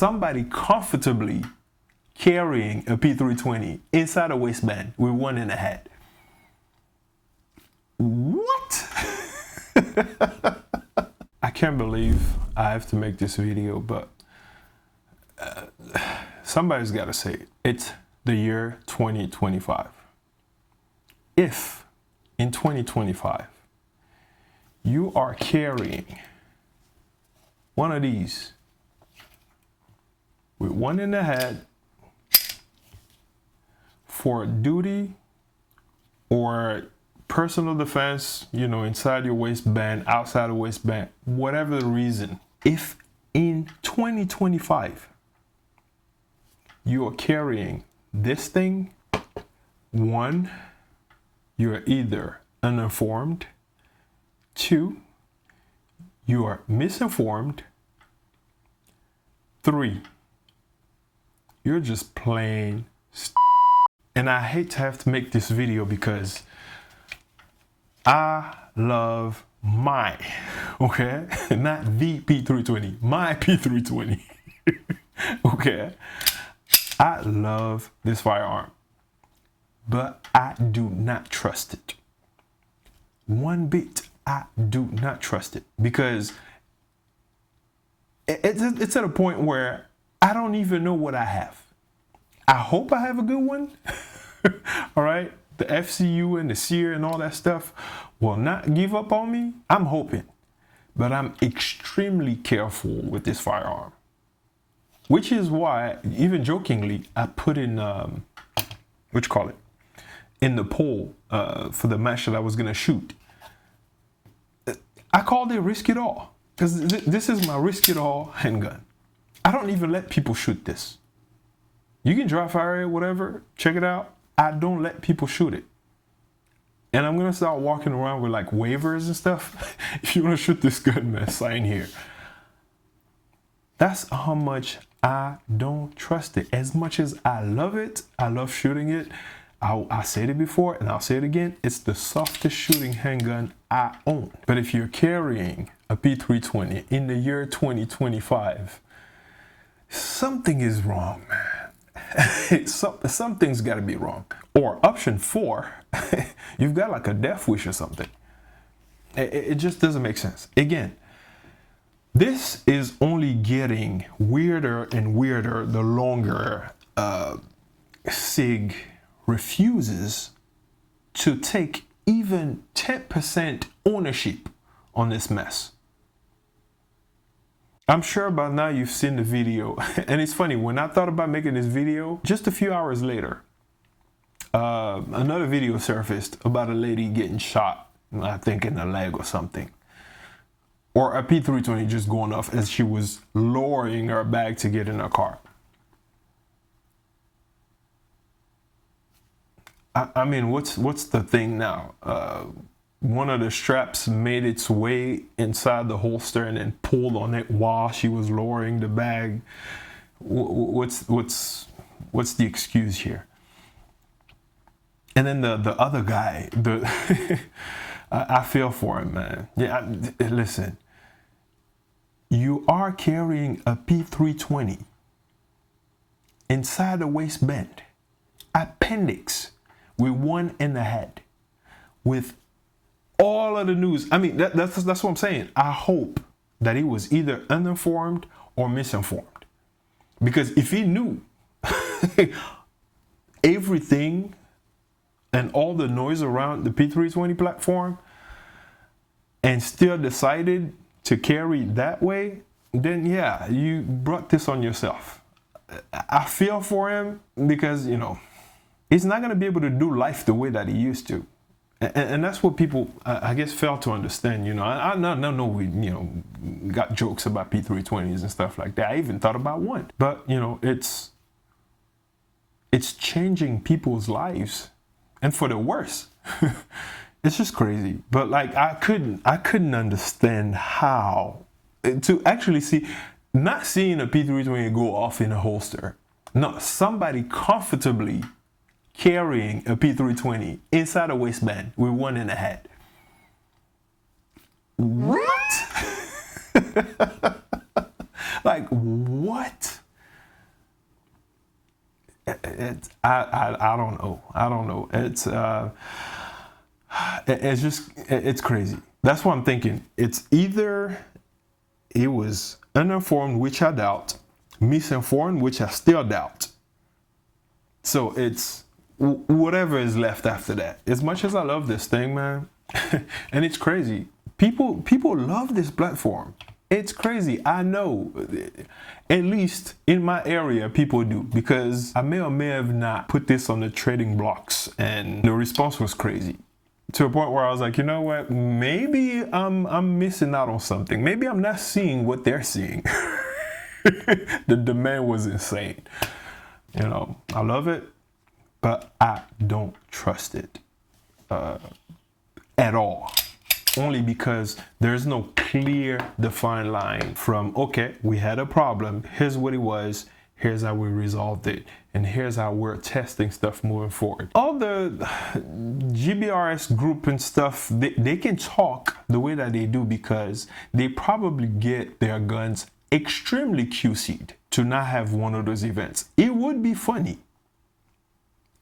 somebody comfortably carrying a P320 inside a waistband with one in the head. What? I can't believe I have to make this video, but somebody's got to say it. It's the year 2025. If in 2025 you are carrying one of these with one in the head for duty or personal defense, you know, inside your waistband, outside the waistband, whatever the reason, if in 2025 you are carrying this thing, one, you're either uninformed, two, you are misinformed, three, you're just plain And I hate to have to make this video because I love my, okay, not the P320, my P320. Okay, I love this firearm, but I do not trust it. One bit, I do not trust it because it's at a point where I don't even know what I have. I hope I have a good one. All right, the FCU and the SEER and all that stuff will not give up on me. I'm hoping, but I'm extremely careful with this firearm, which is why, even jokingly, I put in in the poll for the match that I was gonna shoot. I called it Risk It All because this is my Risk It All handgun. I don't even let people shoot this. You can dry fire it, whatever, check it out. I don't let people shoot it. And I'm gonna start walking around with like waivers and stuff. If you wanna shoot this gun, man, sign here. That's how much I don't trust it. As much as I love it, I love shooting it. I said it before and I'll say it again. It's the softest shooting handgun I own. But if you're carrying a P320 in the year 2025, something is wrong, man. Something's got to be wrong. Or option 4, you've got like a death wish or something. It just doesn't make sense. Again, this is only getting weirder and weirder the longer Sig refuses to take even 10% ownership on this mess. I'm sure by now you've seen the video. And it's funny, when I thought about making this video, just a few hours later, another video surfaced about a lady getting shot, I think in the leg or something. Or a P320 just going off as she was lowering her bag to get in her car. I mean, what's the thing now? One of the straps made its way inside the holster and then pulled on it while she was lowering the bag. What's the excuse here? And then the other guy, I feel for him, man. Yeah, listen. You are carrying a P320 inside the waistband, appendix, with one in the head, with all of the news. I mean, that's what I'm saying. I hope that he was either uninformed or misinformed. Because if he knew everything and all the noise around the P320 platform and still decided to carry that way, then yeah, you brought this on yourself. I feel for him because, you know, he's not going to be able to do life the way that he used to. And that's what people, I guess, fail to understand. You know, I know we, you know, got jokes about P320s and stuff like that. I even thought about one. But, you know, it's changing people's lives. And for the worse. It's just crazy. But, like, I couldn't understand how to actually see, not seeing a P320 go off in a holster. No, somebody comfortably carrying a P320 inside a waistband with one in the head. What? Like, what? I don't know. I don't know. It's just, it's crazy. That's what I'm thinking. It's either it was uninformed, which I doubt, misinformed, which I still doubt. So it's whatever is left after that. As much as I love this thing, man, and it's crazy. People love this platform. It's crazy. I know, at least in my area, people do, because I may or may have not put this on the trading blocks, and the response was crazy. To a point where I was like, you know what? Maybe I'm missing out on something. Maybe I'm not seeing what they're seeing. The demand was insane. You know, I love it, but I don't trust it at all. Only because there's no clear defined line from, okay, we had a problem, here's what it was, here's how we resolved it, and here's how we're testing stuff moving forward. All the GBRS group and stuff, they can talk the way that they do because they probably get their guns extremely QC'd to not have one of those events. It would be funny.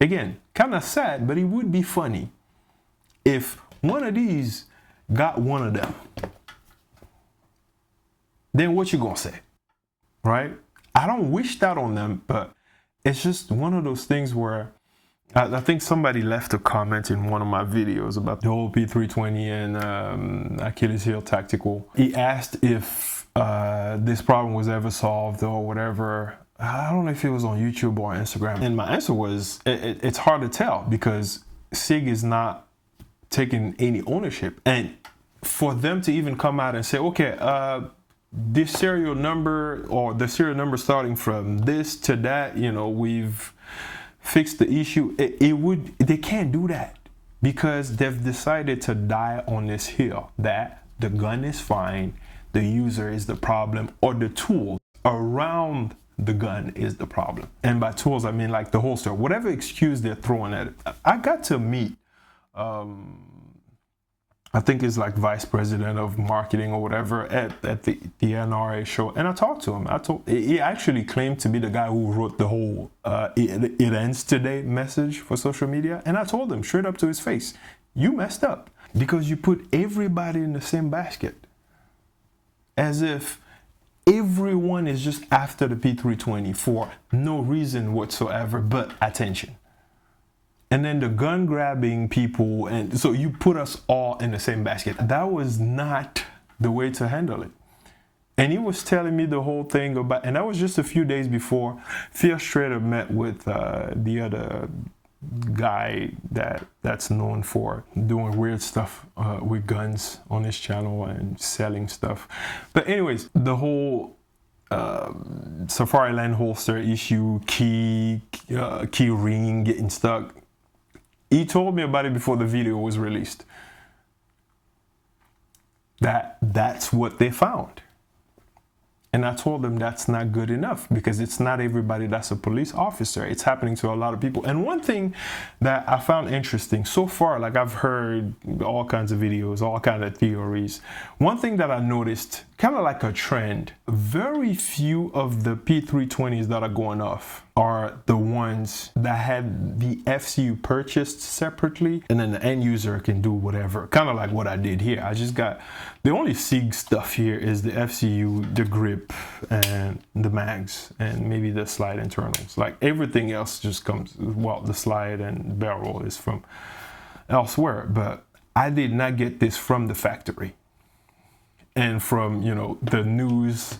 Again, kind of sad, but it would be funny if one of these got one of them. Then what you gonna say, right? I don't wish that on them, but it's just one of those things where I think somebody left a comment in one of my videos about the whole P320 and Achilles heel tactical. He asked if this problem was ever solved or whatever. I don't know if it was on YouTube or Instagram. And my answer was, it's hard to tell because Sig is not taking any ownership. And for them to even come out and say, okay, this serial number or the serial number starting from this to that, you know, we've fixed the issue. They can't do that because they've decided to die on this hill that the gun is fine, the user is the problem, or the tool around the gun is the problem. And by tools, I mean like the holster, whatever excuse they're throwing at it. I got to meet, I think it's like vice president of marketing or whatever at the NRA show. And I talked to him. He actually claimed to be the guy who wrote the whole it ends today message for social media. And I told him straight up to his face, you messed up because you put everybody in the same basket. As if everyone is just after the P320 for no reason whatsoever but attention. And then the gun grabbing people, and so you put us all in the same basket. That was not the way to handle it. And he was telling me the whole thing about, and that was just a few days before Fear Strader met with the other guy that's known for doing weird stuff with guns on his channel and selling stuff. But anyways, the whole Safari Land holster issue, key ring getting stuck. He told me about it before the video was released. That's what they found. And I told them that's not good enough because it's not everybody that's a police officer. It's happening to a lot of people. And one thing that I found interesting so far, like I've heard all kinds of videos, all kinds of theories. One thing that I noticed, kind of like a trend, very few of the P320s that are going off are the ones that had the FCU purchased separately, and then the end user can do whatever. Kind of like what I did here. I just got, the only SIG stuff here is the FCU, the grip, and the mags, and maybe the slide internals. Like everything else just comes, well, the slide and barrel is from elsewhere, but I did not get this from the factory. And from, you know, the news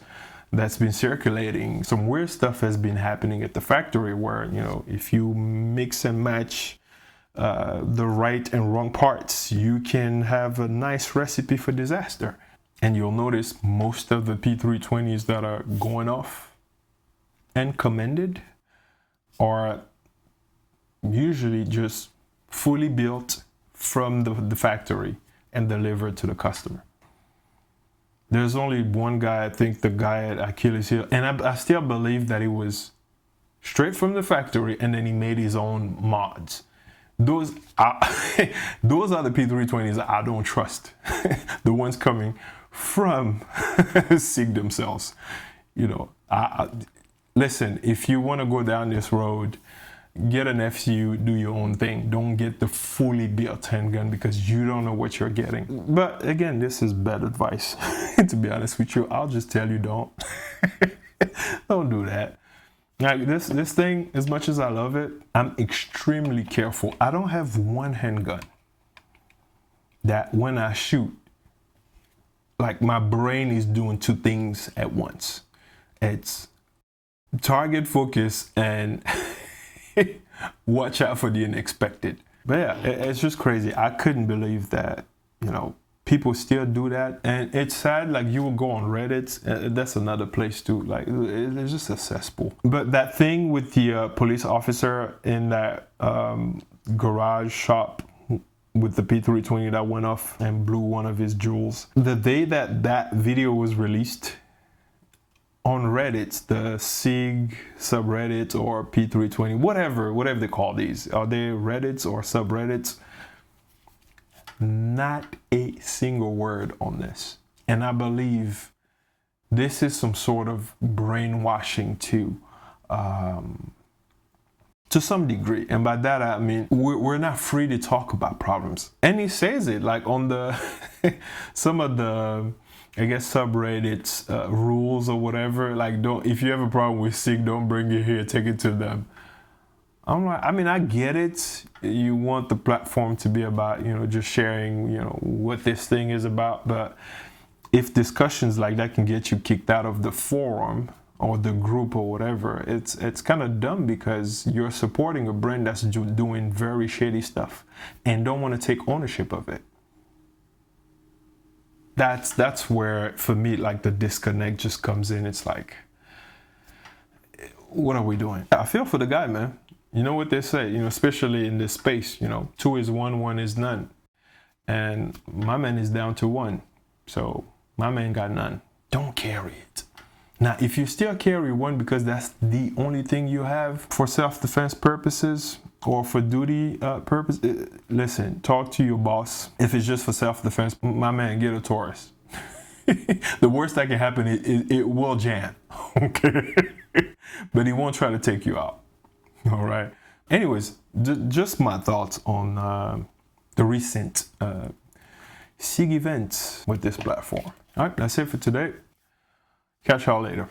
that's been circulating, some weird stuff has been happening at the factory where, you know, if you mix and match the right and wrong parts, you can have a nice recipe for disaster. And you'll notice most of the P320s that are going off and commended are usually just fully built from the factory and delivered to the customer. There's only one guy, I think the guy at Achilles heel, and I still believe that it was straight from the factory and then he made his own mods. Those are the P320s I don't trust. The ones coming from SIG themselves. You know, listen, if you want to go down this road, get an FCU, do your own thing. Don't get the fully built handgun because you don't know what you're getting. But again, this is bad advice. To be honest with you, I'll just tell you don't. Don't do that. Like this thing, as much as I love it, I'm extremely careful. I don't have one handgun that when I shoot, like my brain is doing two things at once. It's target focus and watch out for the unexpected. But yeah, it's just crazy. I couldn't believe that, you know, people still do that. And it's sad, like you will go on Reddit, that's another place too. Like it's just a cesspool. But that thing with the police officer in that garage shop with the P320 that went off and blew one of his jewels. The day that that video was released on Reddit, the Sig subreddit or P320, whatever they call these, are they Reddits or subreddits? Not a single word on this. And I believe this is some sort of brainwashing too. To some degree, and by that I mean we're not free to talk about problems, and he says it like on the some of the, I guess, subreddits rules or whatever, like don't, if you have a problem with Sig, don't bring it here, take it to them. I'm like, I mean, I get it, you want the platform to be about, you know, just sharing, you know, what this thing is about, but if discussions like that can get you kicked out of the forum or the group or whatever, it's kind of dumb because you're supporting a brand that's doing very shady stuff and don't want to take ownership of it. That's where, for me, like the disconnect just comes in. It's like, what are we doing? I feel for the guy, man. You know what they say, you know, especially in this space, you know, 2 is 1, 1 is none. And my man is down to 1. So my man got none. Don't carry it. Now, if you still carry 1 because that's the only thing you have for self-defense purposes or for duty purpose, listen, talk to your boss. If it's just for self-defense, my man, get a Taurus. The worst that can happen is it will jam, okay? But he won't try to take you out, all right? Anyways, just my thoughts on the recent SIG events with this platform. All right, that's it for today. Catch y'all later.